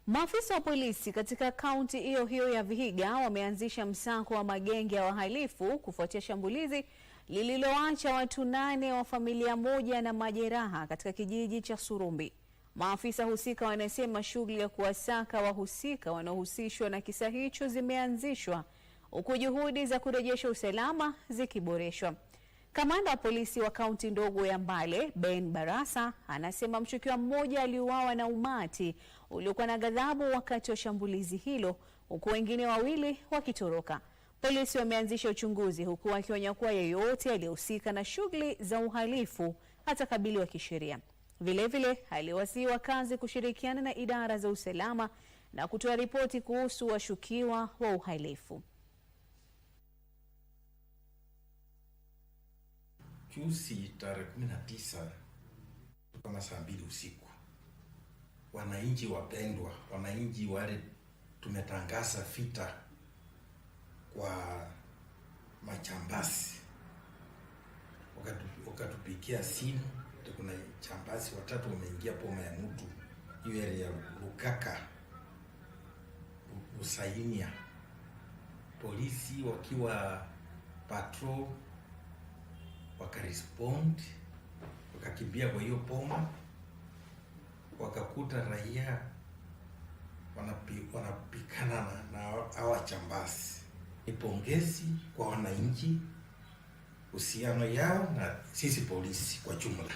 Maafisa wa polisi katika kaunti hiyo hiyo ya Vihiga wameanzisha msako wa magenge ya wahalifu kufuatia shambulizi lililoacha watu 8 wa familia moja na majeraha katika kijiji cha Surumbi. Maafisa husika wanasema shughuli ya kuwasaka wahusika wanaohusishwa na kisa hicho zimeanzishwa huku juhudi za kurejesha usalama zikiboreshwa. Kamanda wa polisi wa kaunti ndogo ya Mbale, Ben Barasa, anasema mshukiwa mmoja aliuawa na umati uliokuwa na ghadhabu wakati wa shambulizi hilo, huku wengine 2 wakitoroka. Polisi wameanzisha uchunguzi huku wakionya kuwa yeyote aliyehusika na shughuli za uhalifu atakabiliwa kisheria. Vilevile aliwasihi wakazi kushirikiana na idara za usalama na kutoa ripoti kuhusu washukiwa wa uhalifu. Juzi tarehe 19 kama saa 2 usiku, wananchi wapendwa, wananchi wale tumetangaza vita kwa majambazi, wakatupigia simu, kuna jambazi 3 wameingia Boma ya mtu hiyo area ya Lukaka Usainia. Polisi wakiwa patrol wakarespond, wakakimbia kwa hiyo boma, wakakuta raia wanapikana na hawa jambazi. Ni pongezi kwa wananchi, uhusiano yao na sisi polisi kwa jumla.